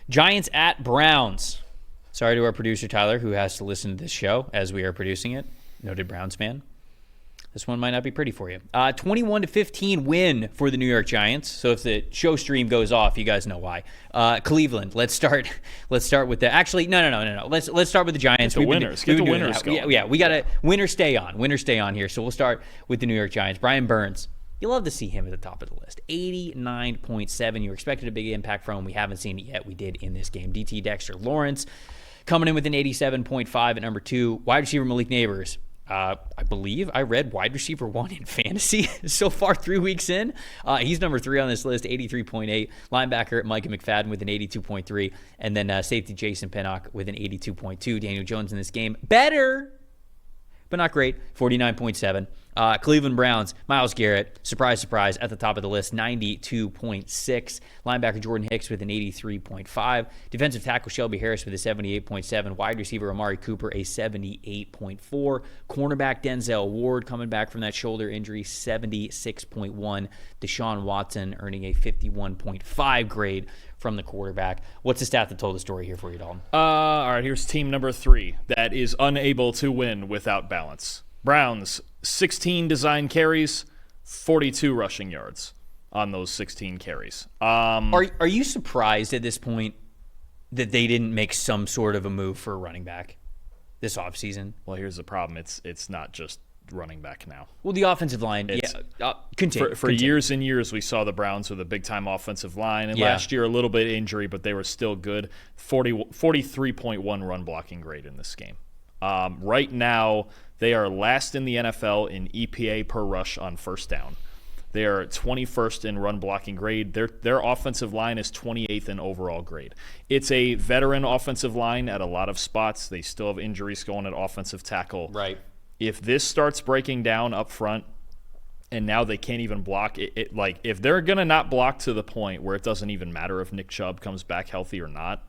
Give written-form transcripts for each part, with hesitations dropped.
Giants at Browns. Sorry to our producer, Tyler, who has to listen to this show as we are producing it. Noted Browns fan. This one might not be pretty for you. 21-15 win for the New York Giants. So if the show stream goes off, you guys know why. Cleveland. Let's start with the. Actually, no. Let's start with the Giants. Get the winners going. Yeah, we got to winner stay on. Winner stay on here. So we'll start with the New York Giants. Brian Burns. You love to see him at the top of the list. 89.7. You expected a big impact from him. We haven't seen it yet. We did in this game. DT Dexter Lawrence coming in with an 87.5 at number 2. Wide receiver Malik Neighbors. I believe I read wide receiver 1 in fantasy so far 3 weeks in. He's number 3 on this list, 83.8. Linebacker Micah McFadden with an 82.3. And then safety Jason Pinnock with an 82.2. Daniel Jones in this game. Better, but not great, 49.7. Cleveland Browns, Myles Garrett, surprise, surprise, at the top of the list, 92.6. Linebacker Jordan Hicks with an 83.5. Defensive tackle Shelby Harris with a 78.7. Wide receiver Amari Cooper, a 78.4. Cornerback Denzel Ward coming back from that shoulder injury, 76.1. Deshaun Watson earning a 51.5 grade from the quarterback. What's the stat that told the story here for you, Dalton? All right, here's team number 3 that is unable to win without balance. Browns, 16 design carries, 42 rushing yards on those 16 carries. Are you surprised at this point that they didn't make some sort of a move for a running back this offseason? Well, here's the problem. It's not just running back now. Well, the offensive line, continue. For years and years, we saw the Browns with a big-time offensive line, and last year a little bit of injury, but they were still good. 43.1 run blocking grade in this game. Right now, they are last in the NFL in EPA per rush on first down. They are 21st in run blocking grade. Their offensive line is 28th in overall grade. It's a veteran offensive line at a lot of spots. They still have injuries going at offensive tackle. Right. If this starts breaking down up front and now they can't even block, like if they're going to not block to the point where it doesn't even matter if Nick Chubb comes back healthy or not,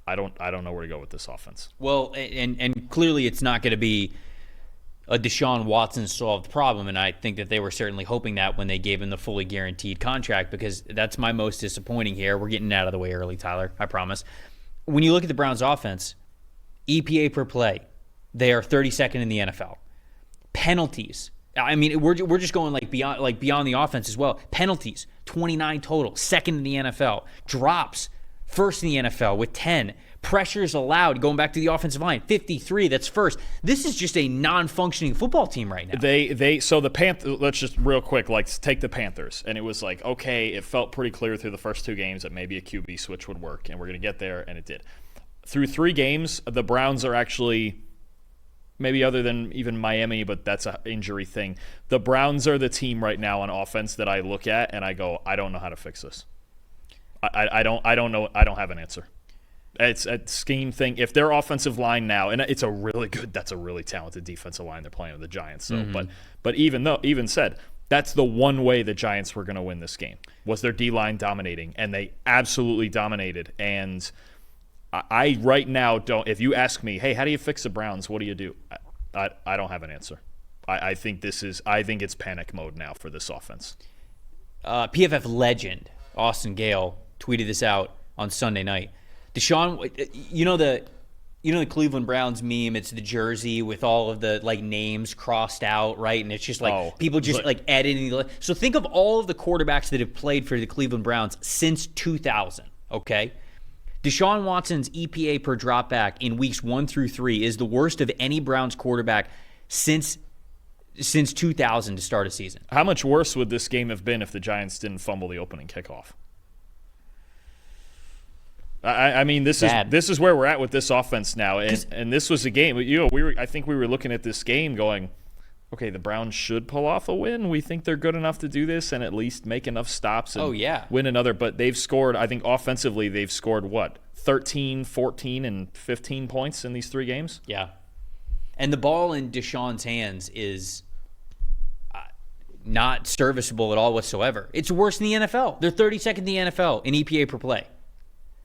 I don't know where to go with this offense. Well, and clearly it's not going to be a Deshaun Watson solved problem, and I think that they were certainly hoping that when they gave him the fully guaranteed contract, because that's my most disappointing here. We're getting out of the way early, Tyler, I promise. When you look at the Browns offense, EPA per play, they are 32nd in the NFL. Penalties, I mean, we're just going beyond the offense as well. Penalties, 29 total, second in the NFL. Drops, first in the NFL with 10. Pressures allowed, going back to the offensive line, 53, that's first. This is just a non-functioning football team right now. So the Panthers, let's just real quick, take the Panthers. And it was like, okay, it felt pretty clear through the first 2 games that maybe a QB switch would work, and we're going to get there, and it did. Through 3 games, the Browns are actually, maybe other than even Miami, but that's an injury thing, the Browns are the team right now on offense that I look at and I go, I don't know how to fix this. I don't know. I don't have an answer. It's a scheme thing. If their offensive line now, and it's that's a really talented defensive line they're playing with the Giants. So, but even said, that's the one way the Giants were going to win this game was their D-line dominating, and they absolutely dominated. And I right now don't. If you ask me, hey, how do you fix the Browns? What do you do? I don't have an answer. I think it's panic mode now for this offense. PFF legend Austin Gale tweeted this out on Sunday night. Deshaun, you know the Cleveland Browns meme. It's the jersey with all of the names crossed out, right? And it's just people just editing. So think of all of the quarterbacks that have played for the Cleveland Browns since 2000. Okay, Deshaun Watson's EPA per dropback in weeks 1 through 3 is the worst of any Browns quarterback since 2000 to start a season. How much worse would this game have been if the Giants didn't fumble the opening kickoff? I mean, this is where we're at with this offense now, and this was a game. I think we were looking at this game going, okay, the Browns should pull off a win. We think they're good enough to do this and at least make enough stops and win another. But they've scored, I think offensively, they've scored 13, 14, and 15 points in these 3 games. Yeah, and the ball in Deshaun's hands is not serviceable at all whatsoever. It's worse than the NFL. They're 32nd in the NFL in EPA per play.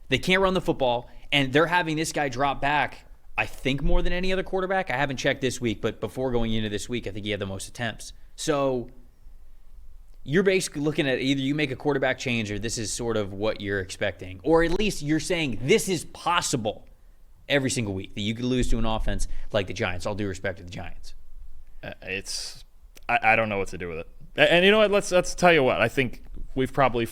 They can't run the football, and they're having this guy drop back, I think, more than any other quarterback. I haven't checked this week, but before going into this week, I think he had the most attempts. So you're basically looking at either you make a quarterback change or this is sort of what you're expecting. Or at least you're saying this is possible every single week, that you could lose to an offense like the Giants, all due respect to the Giants. I don't know what to do with it. And you know what? Let's tell you what. I think we've probably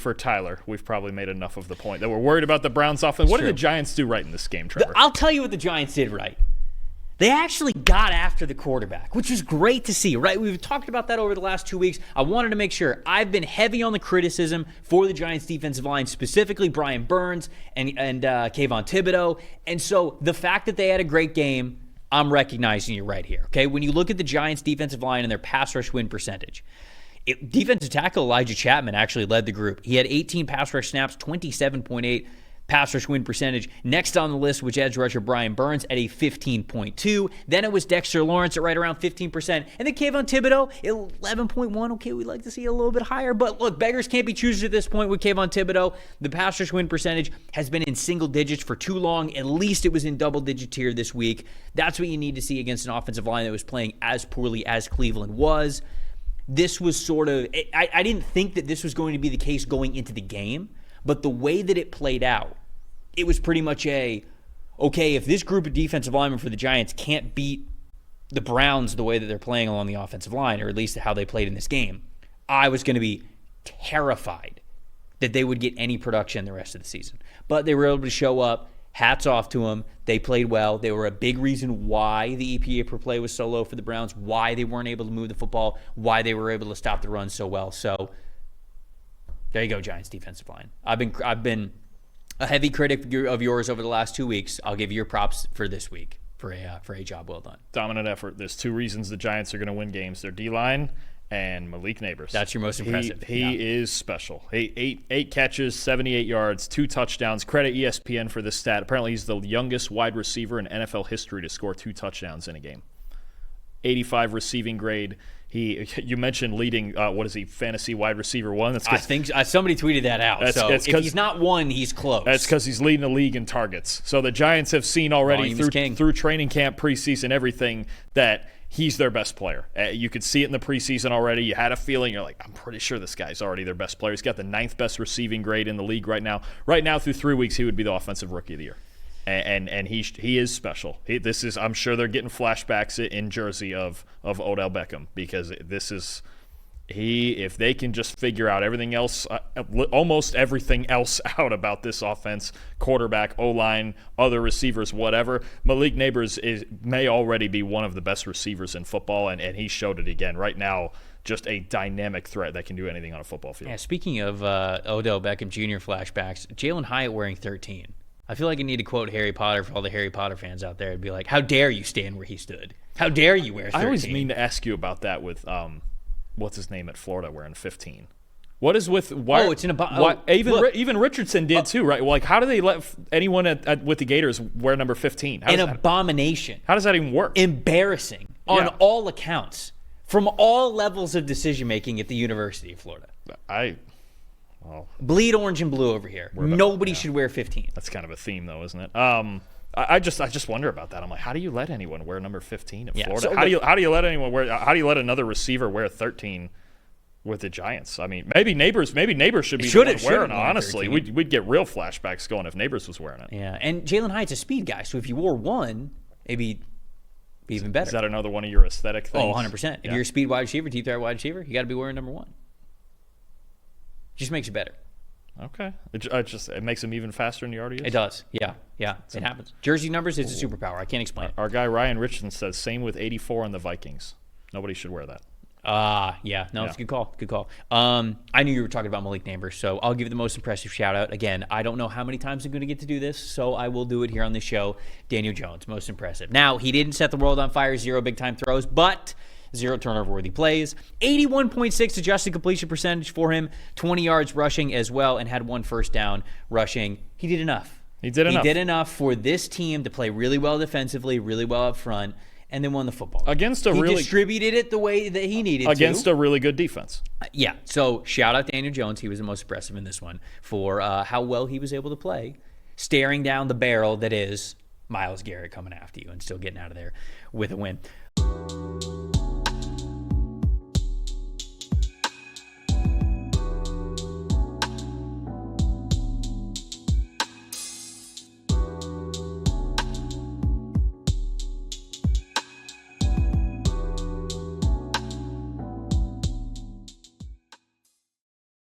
made enough of the point that we're worried about the Browns offense. What did the Giants do right in this game, Trevor? I'll tell you what the Giants did right. They actually got after the quarterback, which was great to see, right? We've talked about that over the last 2 weeks. I wanted to make sure. I've been heavy on the criticism for the Giants' defensive line, specifically Brian Burns and Kayvon Thibodeau. And so the fact that they had a great game, I'm recognizing you right here, okay? When you look at the Giants' defensive line and their pass rush win percentage, defensive tackle Elijah Chapman actually led the group. He had 18 pass rush snaps, 27.8 pass rush win percentage. Next on the list was edge rusher Brian Burns at a 15.2. Then it was Dexter Lawrence at right around 15%. And then Kayvon Thibodeau, 11.1. Okay, we'd like to see it a little bit higher. But look, beggars can't be choosers at this point with Kayvon Thibodeau. The pass rush win percentage has been in single digits for too long. At least it was in double digits here this week. That's what you need to see against an offensive line that was playing as poorly as Cleveland was. This was sort of, I didn't think that this was going to be the case going into the game, but the way that it played out, it was pretty much okay, if this group of defensive linemen for the Giants can't beat the Browns the way that they're playing along the offensive line, or at least how they played in this game, I was going to be terrified that they would get any production the rest of the season. But they were able to show up. Hats off to them. They played well. They were a big reason why the EPA per play was so low for the Browns, why they weren't able to move the football, why they were able to stop the run so well. So there you go, Giants defensive line. I've been a heavy critic of yours over the last 2 weeks. I'll give you your props for this week for a job well done. Dominant effort. There's two reasons the Giants are going to win games. Their D-line and Malik Neighbors. That's your most impressive. He is special. Eight catches, 78 yards, 2 touchdowns. Credit ESPN for this stat. Apparently he's the youngest wide receiver in NFL history to score 2 touchdowns in a game. 85 receiving grade. You mentioned leading, fantasy wide receiver 1? I think somebody tweeted that out. If he's not 1, he's close. That's because he's leading the league in targets. So the Giants have seen already through training camp, preseason, everything, that he's their best player. You could see it in the preseason already. You had a feeling. You're like, I'm pretty sure this guy's already their best player. He's got the 9th best receiving grade in the league right now. Right now, through 3 weeks, he would be the offensive rookie of the year. And he is special. I'm sure they're getting flashbacks in Jersey of Odell Beckham, because if they can just figure out everything else, almost everything else out about this offense, quarterback, O-line, other receivers, whatever, Malik Neighbors may already be one of the best receivers in football, and he showed it again. Right now, just a dynamic threat that can do anything on a football field. Yeah, speaking of Odell Beckham Jr. flashbacks, Jalen Hyatt wearing 13. I feel like I need to quote Harry Potter for all the Harry Potter fans out there and be like, how dare you stand where he stood? How dare you wear 13? I always mean to ask you about that with, what's his name at Florida wearing 15? What is with why? Oh, it's in even Richardson did too, right? Like, how do they let anyone with the Gators wear number 15? Abomination. How does that even work? Embarrassing on all accounts from all levels of decision making at the University of Florida. Bleed orange and blue over here. Nobody should wear 15. That's kind of a theme, though, isn't it? I just wonder about that. I'm like, how do you let anyone wear number 15 in Florida? So how do you let anyone wear? How do you let another receiver wear 13 with the Giants? I mean, maybe Neighbors should be the one wearing it. Honestly, we'd get real flashbacks going if Neighbors was wearing it. Yeah, and Jalen Hyatt's a speed guy, so if you wore 1, maybe be even better. Is that another one of your aesthetic things? Oh, 100%. If you're a speed wide receiver, deep threat wide receiver, you got to be wearing number 1. Just makes it better. Okay. It makes him even faster than he already is? It does. Yeah. It happens. Jersey numbers is a superpower. I can't explain it. Our guy Ryan Richardson says, same with 84 on the Vikings. Nobody should wear that. It's a good call. Good call. I knew you were talking about Malik Neighbors, so I'll give you the most impressive shout out. Again, I don't know how many times I'm going to get to do this, so I will do it here on this show. Daniel Jones, most impressive. Now, he didn't set the world on fire, 0 big-time throws, but 0 turnover-worthy plays. 81.6 adjusted completion percentage for him, 20 yards rushing as well, and had 1 first down rushing. He did enough. He did enough for this team to play really well defensively, really well up front, and then won the football. He distributed it the way that he needed against a really good defense. So shout out Daniel Jones. He was the most impressive in this one for how well he was able to play, staring down the barrel that is Myles Garrett coming after you and still getting out of there with a win.